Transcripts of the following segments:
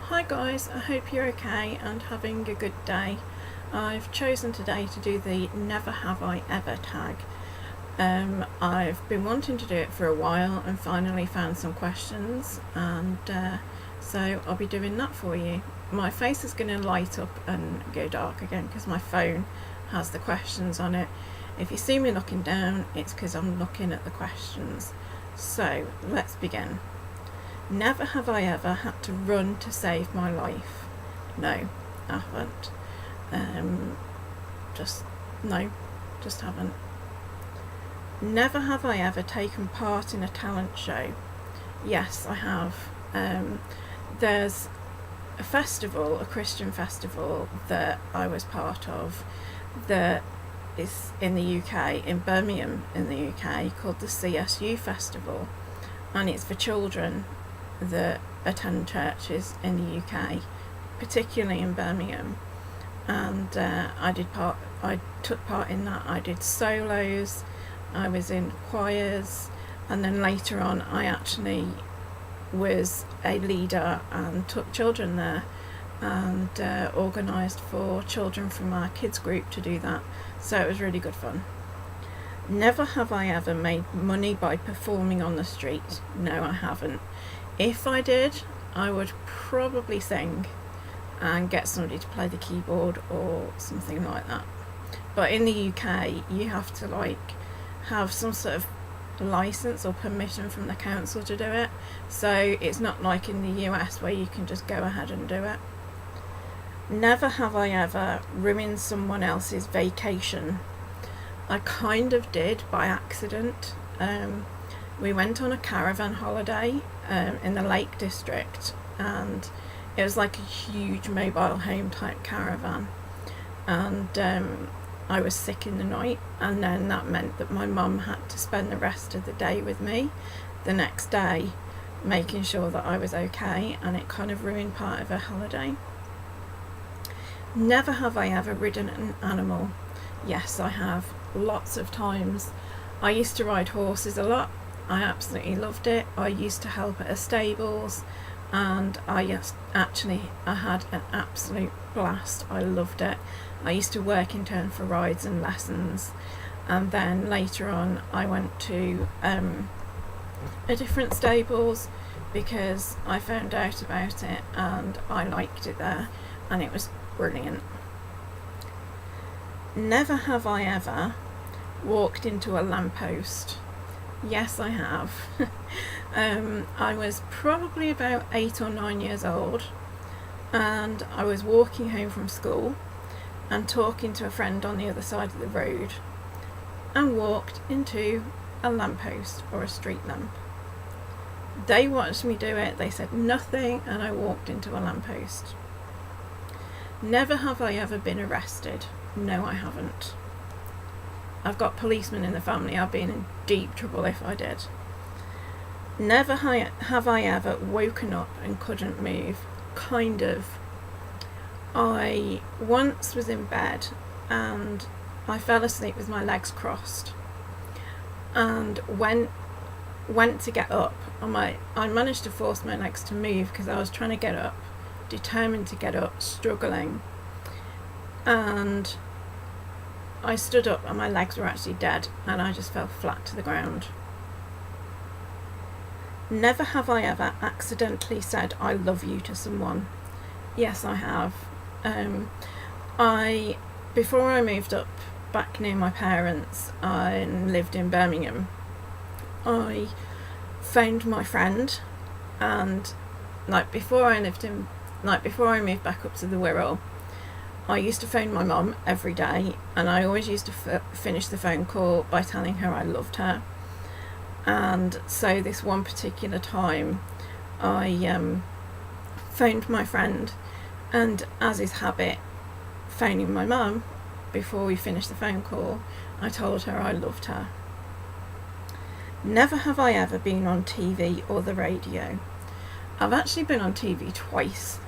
Hi guys, I hope you're okay and having a good day. I've chosen today to do the Never Have I Ever tag. I've been wanting to do it for a while and finally found some questions, and so I'll be doing that for you. My face is going to light up and go dark again because my phone has the questions on it. If you see me looking down, it's because I'm looking at the questions. So let's begin. Never have I ever had to run to save my life. No, I haven't. Just haven't. Never have I ever taken part in a talent show. Yes, I have. There's a festival, a Christian festival that I was part of that is in the UK, in Birmingham in the UK, called the CSU Festival, and it's for children that attend churches in the UK, particularly in Birmingham. And I took part in that. I did solos, I was in choirs, and then later on I actually was a leader and took children there and organised for children from our kids group to do that. So it was really good fun. Never have I ever made money by performing on the street. No, I haven't. If I did, I would probably sing and get somebody to play the keyboard or something like that. But in the UK, you have to have some sort of license or permission from the council to do it. So it's not like in the US where you can just go ahead and do it. Never have I ever ruined someone else's vacation. I kind of did by accident. We went on a caravan holiday in the Lake District, and it was like a huge mobile home type caravan, and I was sick in the night, and then that meant that my mum had to spend the rest of the day with me the next day making sure that I was okay, and it kind of ruined part of her holiday. Never have I ever ridden an animal. Yes, I have, lots of times. I used to ride horses a lot. I absolutely loved it. I used to help at stables, and I had an absolute blast. I loved it. I used to work in turn for rides and lessons, and then later on I went to a different stables because I found out about it and I liked it there, and it was brilliant. Never have I ever walked into a lamppost. Yes, I have. I was probably about 8 or 9 years old, and I was walking home from school and talking to a friend on the other side of the road, and walked into a lamppost or a street lamp. They watched me do it, they said nothing, and I walked into a lamppost. Never have I ever been arrested. No, I haven't. I've got policemen in the family. I'd be in deep trouble if I did. Never have I ever woken up and couldn't move. Kind of. I once was in bed and I fell asleep with my legs crossed, and went to get up. I managed to force my legs to move because I was trying to get up, determined to get up, struggling, and I stood up and my legs were actually dead, and I just fell flat to the ground. Never have I ever accidentally said I love you to someone. Yes, I have. Before I moved up back near my parents and lived in Birmingham, I phoned my friend, and before I moved back up to the Wirral, I used to phone my mum every day, and I always used to finish the phone call by telling her I loved her. And so this one particular time I phoned my friend, and as is habit, phoning my mum before we finished the phone call, I told her I loved her. Never have I ever been on TV or the radio. I've actually been on TV twice.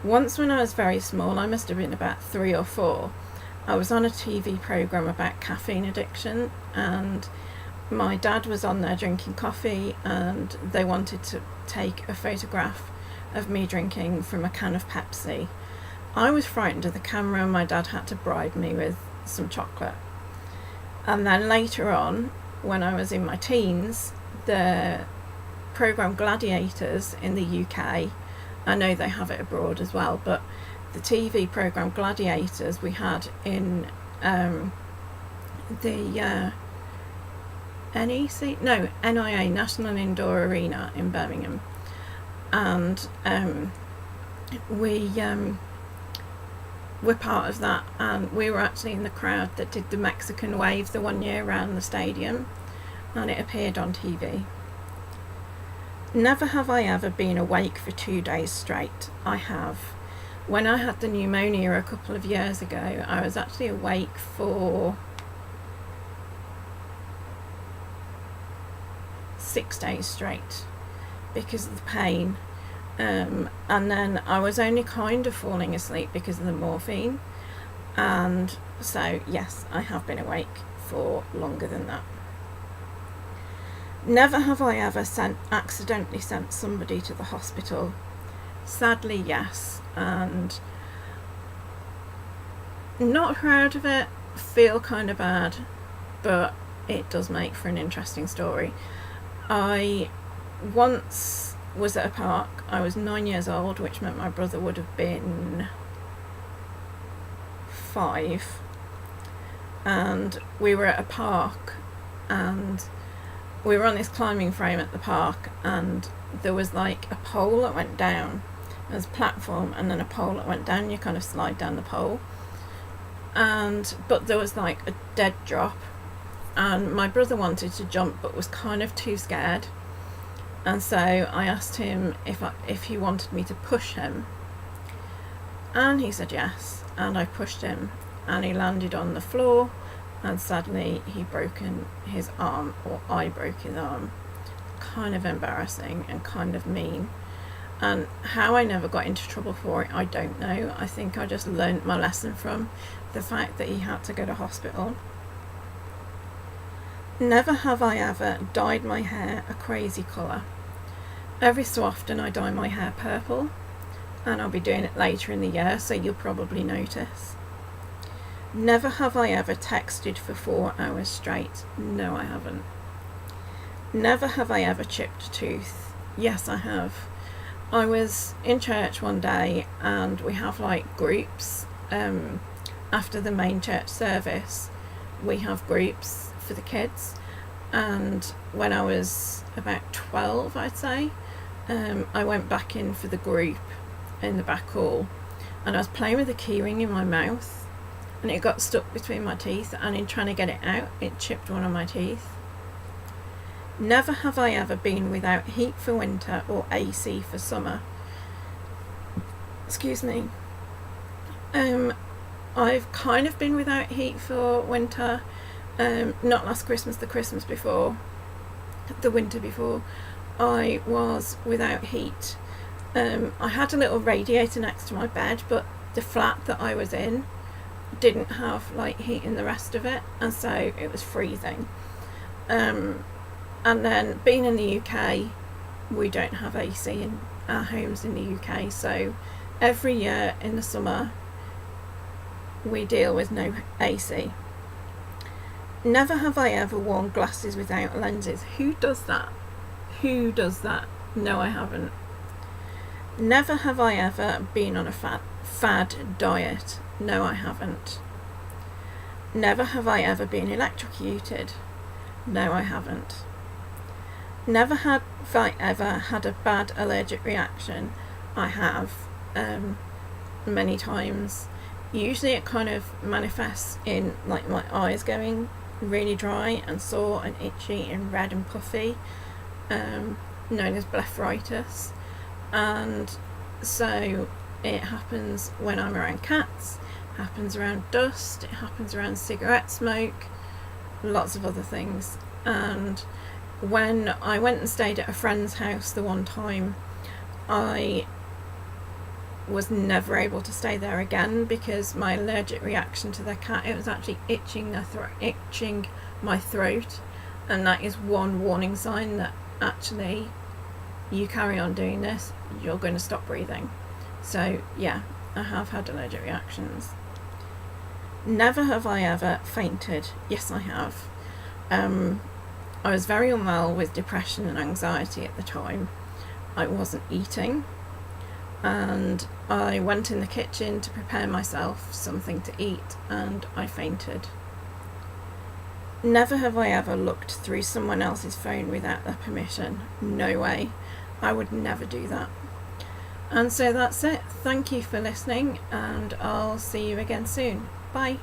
Once when I was very small, I must have been about 3 or 4, I was on a TV programme about caffeine addiction, and my dad was on there drinking coffee, and they wanted to take a photograph of me drinking from a can of Pepsi. I was frightened of the camera, and my dad had to bribe me with some chocolate. And then later on, when I was in my teens, the programme Gladiators in the UK, I know they have it abroad as well, but the TV programme Gladiators we had in the NIA, National Indoor Arena in Birmingham, and we were part of that, and we were actually in the crowd that did the Mexican wave the one year around the stadium, and it appeared on TV. Never have I ever been awake for 2 days straight. I have. When I had the pneumonia a couple of years ago, I was actually awake for 6 days straight because of the pain. And then I was only kind of falling asleep because of the morphine. And so, yes, I have been awake for longer than that. Never have I ever accidentally sent somebody to the hospital. Sadly, yes, and not proud of it, feel kind of bad, but it does make for an interesting story. I once was at a park. I was 9 years old, which meant my brother would have been 5, and we were at a park, and we were on this climbing frame at the park, and there was like a pole that went down. There was a platform and then a pole that went down. You kind of slide down the pole, but there was like a dead drop, and my brother wanted to jump but was kind of too scared, and so I asked him if he wanted me to push him, and he said yes, and I pushed him, and he landed on the floor, and sadly he broken his arm, or I broke his arm. Kind of embarrassing and kind of mean, and how I never got into trouble for it, I don't know. I think I just learnt my lesson from the fact that he had to go to hospital. Never have I ever dyed my hair a crazy colour. Every so often I dye my hair purple, and I'll be doing it later in the year, so you'll probably notice. Never have I ever texted for 4 hours straight. No, I haven't. Never have I ever chipped a tooth. Yes, I have. I was in church one day, and we have like groups. After the main church service, we have groups for the kids. And when I was about 12, I'd say, I went back in for the group in the back hall, and I was playing with a keyring in my mouth, and it got stuck between my teeth, and in trying to get it out, it chipped one of my teeth. Never have I ever been without heat for winter or AC for summer. Excuse me. I've kind of been without heat for winter. Not last Christmas, the Christmas before, the winter before, I was without heat. I had a little radiator next to my bed, but the flat that I was in didn't have like heat in the rest of it, and so it was freezing. And then being in the UK, we don't have AC in our homes in the UK, so every year in the summer we deal with no AC. Never have I ever worn glasses without lenses. Who does that? Who does that? No, I haven't. Never have I ever been on a fad diet. No, I haven't. Never have I ever been electrocuted. No, I haven't. Never have I ever had a bad allergic reaction. I have, many times. Usually it kind of manifests in like my eyes going really dry and sore and itchy and red and puffy, known as blepharitis. And so it happens when I'm around cats, it happens around dust, it happens around cigarette smoke, lots of other things. And when I went and stayed at a friend's house the one time, I was never able to stay there again because my allergic reaction to their cat, it was actually itching my throat, and that is one warning sign that actually you carry on doing this, you're going to stop breathing. So yeah, I have had allergic reactions. Never have I ever fainted. Yes, I have. I was very unwell with depression and anxiety at the time. I wasn't eating, and I went in the kitchen to prepare myself something to eat, and I fainted. Never have I ever looked through someone else's phone without their permission. No way. I would never do that. And so that's it. Thank you for listening, and I'll see you again soon. Bye.